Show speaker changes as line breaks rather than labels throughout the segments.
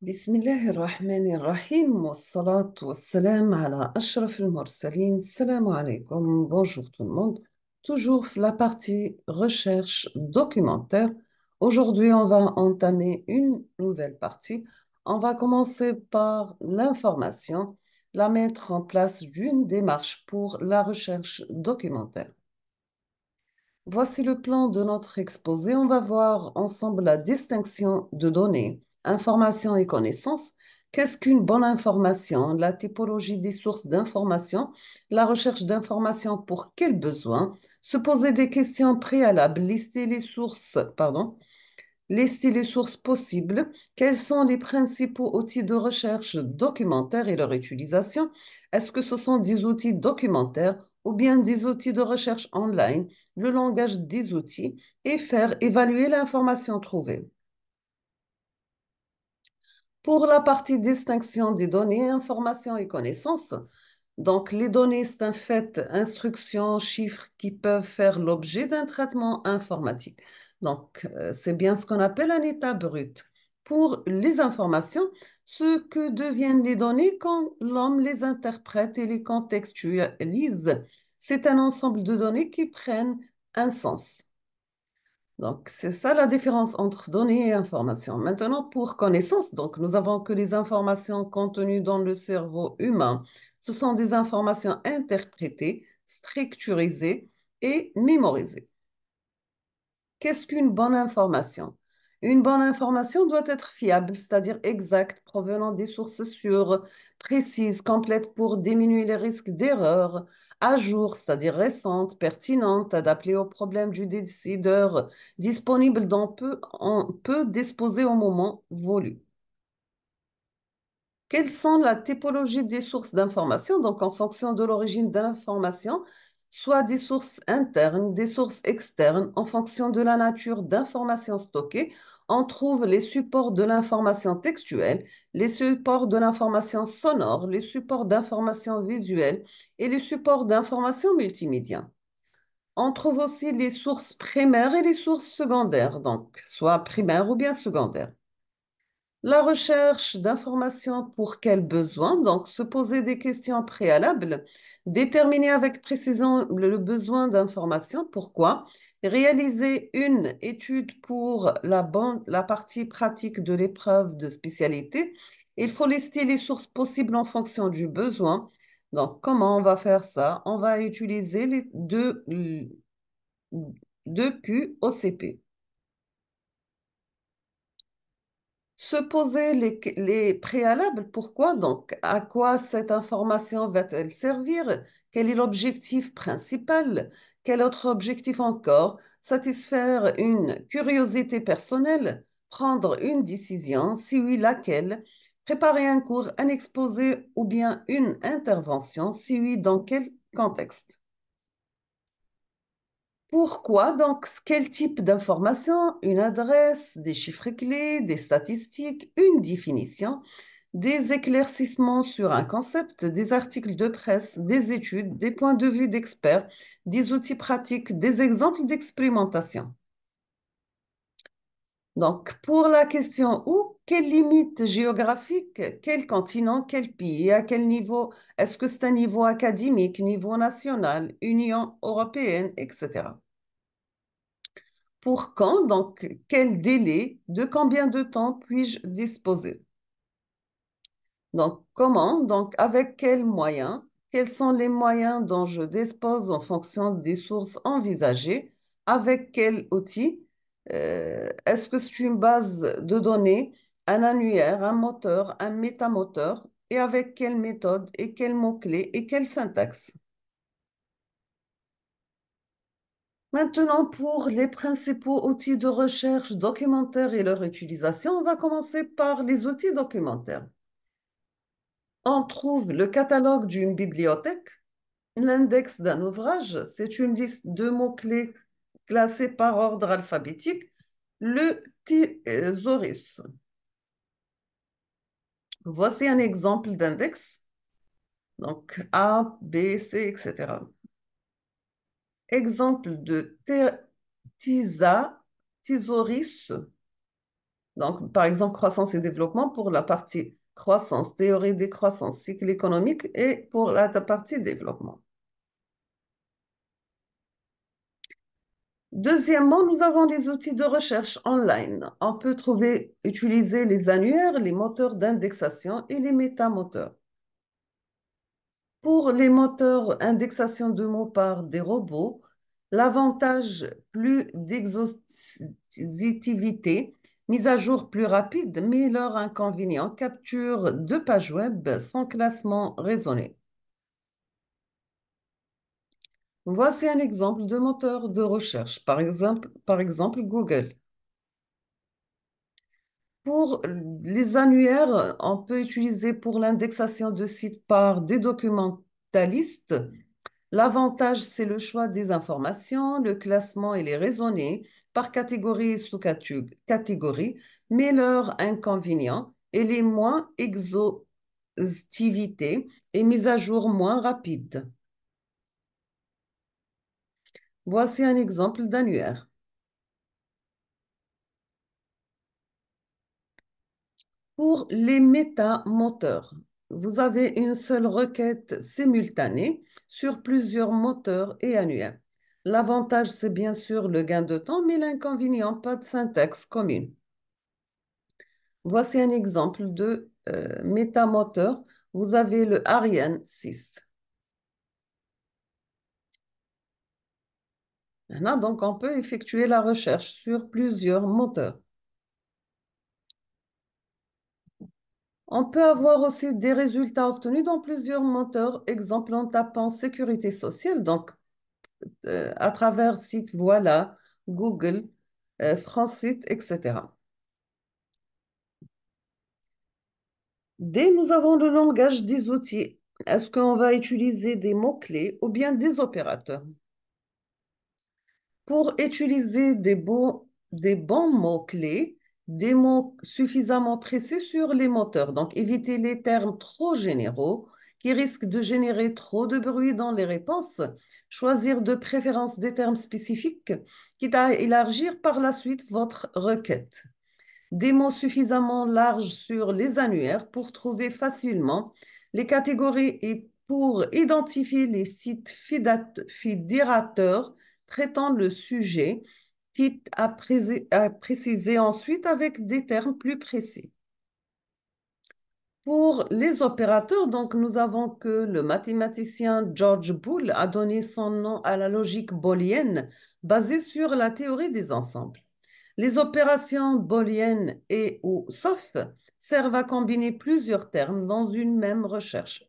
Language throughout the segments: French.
بسم الله الرحمن الرحيم والصلاة والسلام على أشرف المرسلين. السلام عليكم. Bonjour tout le monde. Toujours la partie recherche documentaire. Aujourd'hui, on va entamer une nouvelle partie. On va commencer par l'information, la mettre en place d'une démarche pour la recherche documentaire. Voici le plan de notre exposé. On va voir ensemble la distinction de données, information et connaissances. Qu'est-ce qu'une bonne information? La typologie des sources d'information, la recherche d'informations pour quels besoins? Se poser des questions préalables, lister les sources possibles, quels sont les principaux outils de recherche documentaire et leur utilisation. Est-ce que ce sont des outils documentaires ou bien des outils de recherche online, le langage des outils et faire évaluer l'information trouvée. Pour la partie distinction des données, informations et connaissances, donc les données, c'est un fait, instructions, chiffres qui peuvent faire l'objet d'un traitement informatique. Donc, c'est bien ce qu'on appelle un état brut. Pour les informations, ce que deviennent les données quand l'homme les interprète et les contextualise, c'est un ensemble de données qui prennent un sens. Donc, c'est ça la différence entre données et informations. Maintenant, pour connaissance, donc, nous avons que les informations contenues dans le cerveau humain. Ce sont des informations interprétées, structurisées et mémorisées. Qu'est-ce qu'une bonne information? Une bonne information doit être fiable, c'est-à-dire exacte, provenant des sources sûres, précises, complètes pour diminuer les risques d'erreur, à jour, c'est-à-dire récente, pertinente, adaptée aux problèmes du décideur, disponible dont on peut disposer au moment voulu. Quelles sont la typologie des sources d'information? Donc, en fonction de l'origine de l'information, soit des sources internes, des sources externes, en fonction de la nature d'information stockée, on trouve les supports de l'information textuelle, les supports de l'information sonore, les supports d'information visuelle et les supports d'information multimédia. On trouve aussi les sources primaires et les sources secondaires, donc soit primaires ou bien secondaires. La recherche d'informations pour quels besoins? Donc, se poser des questions préalables, déterminer avec précision le besoin d'information, pourquoi, réaliser une étude pour la partie pratique de l'épreuve de spécialité. Il faut lister les sources possibles en fonction du besoin. Donc, comment on va faire ça? On va utiliser les deux QOCP. Se poser les préalables, pourquoi donc? À quoi cette information va-t-elle servir? Quel est l'objectif principal? Quel autre objectif encore? Satisfaire une curiosité personnelle? Prendre une décision? Si oui, laquelle? Préparer un cours, un exposé ou bien une intervention? Si oui, dans quel contexte? Pourquoi donc? Quel type d'information? Une adresse, des chiffres clés, des statistiques, une définition, des éclaircissements sur un concept, des articles de presse, des études, des points de vue d'experts, des outils pratiques, des exemples d'expérimentation. Donc, pour la question où, quelle limite géographique, quel continent, quel pays, à quel niveau, est-ce que c'est un niveau académique, niveau national, Union européenne, etc. Pour quand, donc, quel délai, de combien de temps puis-je disposer? Donc, comment, donc, avec quels moyens? Quels sont les moyens dont je dispose en fonction des sources envisagées? Avec quel outil? Est-ce que c'est une base de données, un annuaire, un moteur, un métamoteur? Et avec quelle méthode et quels mots-clés et quelle syntaxe? Maintenant, pour les principaux outils de recherche documentaire et leur utilisation, on va commencer par les outils documentaires. On trouve le catalogue d'une bibliothèque, l'index d'un ouvrage, c'est une liste de mots-clés classés par ordre alphabétique, le thésaurus. Voici un exemple d'index, donc A, B, C, etc. Exemple de thésaurus. Donc, par exemple, croissance et développement pour la partie croissance, théorie des croissances, cycle économique et pour la partie développement. Deuxièmement, nous avons les outils de recherche online. On peut trouver, utiliser les annuaires, les moteurs d'indexation et les métamoteurs. Pour les moteurs indexation de mots par des robots, l'avantage plus d'exhaustivité, mise à jour plus rapide, mais leur inconvénient, capture de pages web sans classement raisonné. Voici un exemple de moteur de recherche, par exemple Google. Pour les annuaires, on peut utiliser pour l'indexation de sites par des documentalistes. L'avantage, c'est le choix des informations, le classement et les raisonner par catégorie et sous-catégorie, mais leur inconvénient, elle est moins exhaustivité et mise à jour moins rapide. Voici un exemple d'annuaire. Pour les métamoteurs, vous avez une seule requête simultanée sur plusieurs moteurs et annuaires. L'avantage, c'est bien sûr le gain de temps, mais l'inconvénient, pas de syntaxe commune. Voici un exemple de métamoteur. Vous avez le Ariane 6. Maintenant, donc, on peut effectuer la recherche sur plusieurs moteurs. On peut avoir aussi des résultats obtenus dans plusieurs moteurs, exemple en tapant sécurité sociale, donc à travers sites Voilà, Google, Franceit, etc. Dès nous avons le langage des outils, est-ce qu'on va utiliser des mots-clés ou bien des opérateurs? Pour utiliser des bons mots-clés, des mots suffisamment précis sur les moteurs. Donc, éviter les termes trop généraux qui risquent de générer trop de bruit dans les réponses. Choisir de préférence des termes spécifiques, quitte à élargir par la suite votre requête. Des mots suffisamment larges sur les annuaires pour trouver facilement les catégories et pour identifier les sites fédérateurs traitant le sujet, quitte à préciser ensuite avec des termes plus précis. Pour les opérateurs, donc, nous avons que le mathématicien George Boole a donné son nom à la logique booléenne basée sur la théorie des ensembles. Les opérations booléennes et ou sauf servent à combiner plusieurs termes dans une même recherche,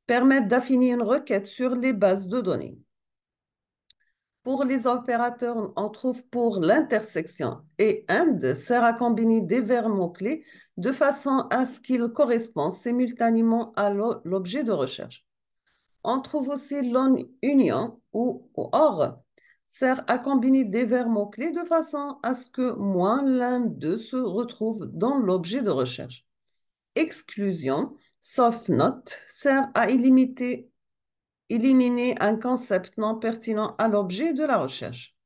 permettent d'affiner une requête sur les bases de données. Pour les opérateurs, on trouve pour l'intersection et and sert à combiner des verbes mots-clés de façon à ce qu'ils correspondent simultanément à l'objet de recherche. On trouve aussi l'union ou or sert à combiner des verbes mots-clés de façon à ce que moins l'un d'eux se retrouve dans l'objet de recherche. Exclusion, sauf note, sert à éliminer un concept non pertinent à l'objet de la recherche.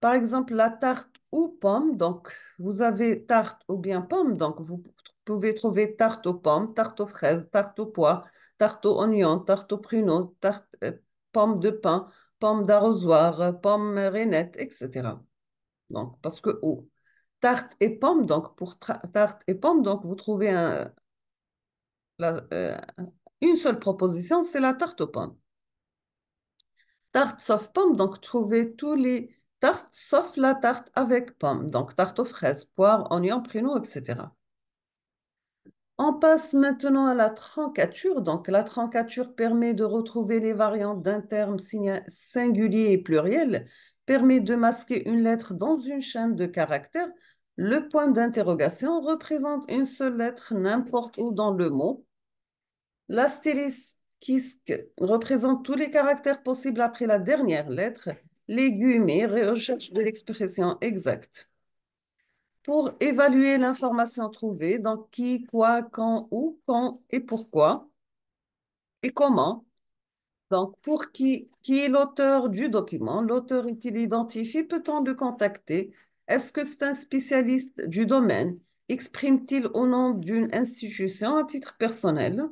Par exemple, la tarte ou pomme, donc vous avez tarte ou bien pomme, donc vous pouvez trouver tarte aux pommes, tarte aux fraises, tarte aux pois, tarte aux oignons, tarte aux pruneaux, tarte, pomme de pin, pomme d'arrosoir, pomme rainette, etc. Donc, parce que tarte et pomme, donc pour tarte et pomme, donc vous trouvez la- euh, une seule proposition, c'est la tarte aux pommes. Tarte sauf pomme, donc trouvez tous les tartes sauf la tarte avec pomme. Donc tarte aux fraises, poire, oignon, pruneau, etc. On passe maintenant à la troncature. Donc la troncature permet de retrouver les variantes d'un terme singulier et pluriel, permet de masquer une lettre dans une chaîne de caractères. Le point d'interrogation représente une seule lettre n'importe où dans le mot. L'astérisque représente tous les caractères possibles après la dernière lettre. Les guillemets recherche de l'expression exacte. Pour évaluer l'information trouvée, donc qui, quoi, quand, où, quand et pourquoi et comment. Donc, pour qui est l'auteur du document? L'auteur est-il identifié? Peut-on le contacter? Est-ce que c'est un spécialiste du domaine? Exprime-t-il au nom d'une institution à titre personnel?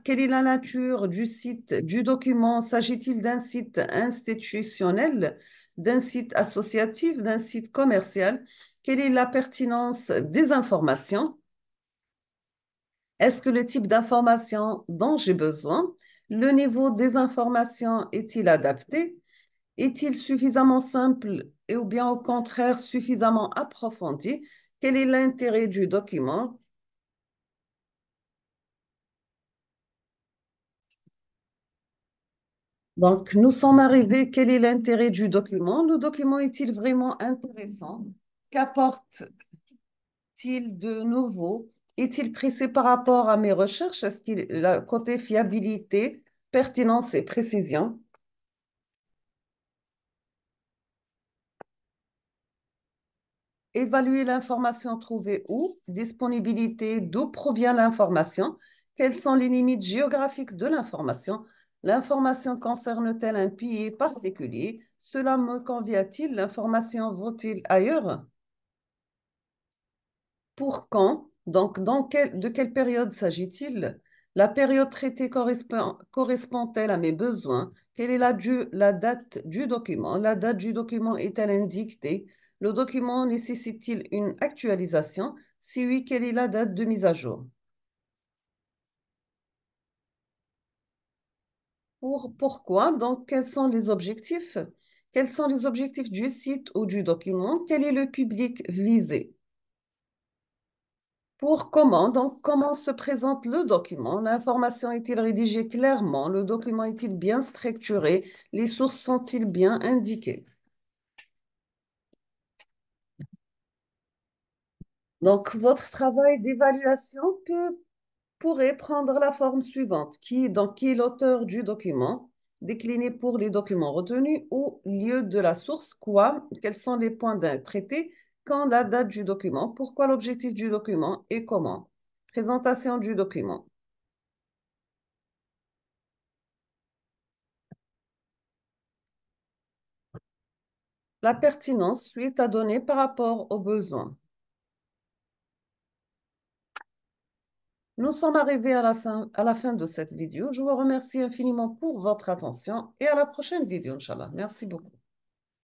Quelle est la nature du site, du document? S'agit-il d'un site institutionnel, d'un site associatif, d'un site commercial? Quelle est la pertinence des informations? Est-ce que le type d'information dont j'ai besoin, le niveau des informations est-il adapté? Est-il suffisamment simple et ou bien au contraire suffisamment approfondi? Quel est l'intérêt du document? Donc, nous sommes arrivés. Quel est l'intérêt du document? Le document est-il vraiment intéressant? Qu'apporte-t-il de nouveau? Est-il précis par rapport à mes recherches? Est-ce qu'il a côté fiabilité, pertinence et précision? Évaluer l'information trouvée où? Disponibilité, d'où provient l'information? Quelles sont les limites géographiques de l'information? L'information concerne-t-elle un pays particulier? Cela me convient-il? L'information vaut-il ailleurs? Pour quand? Donc, de quelle période s'agit-il? La période traitée correspond-elle à mes besoins? Quelle est la date du document? La date du document est-elle indiquée? Le document nécessite-t-il une actualisation? Si oui, quelle est la date de mise à jour? Pourquoi? Donc, quels sont les objectifs? Quels sont les objectifs du site ou du document? Quel est le public visé? Pour comment? Donc, comment se présente le document? L'information est-il rédigée clairement? Le document est-il bien structuré? Les sources sont-ils bien indiquées? Donc, votre travail d'évaluation pourrait prendre la forme suivante. Qui est l'auteur du document? Décliné pour les documents retenus ou lieu de la source, quoi? Quels sont les points d'un traité? Quand la date du document? Pourquoi l'objectif du document et comment? Présentation du document. La pertinence suite à donner par rapport aux besoins. Nous sommes arrivés à la fin de cette vidéo. Je vous remercie infiniment pour votre attention et à la prochaine vidéo, Inch'Allah. Merci beaucoup.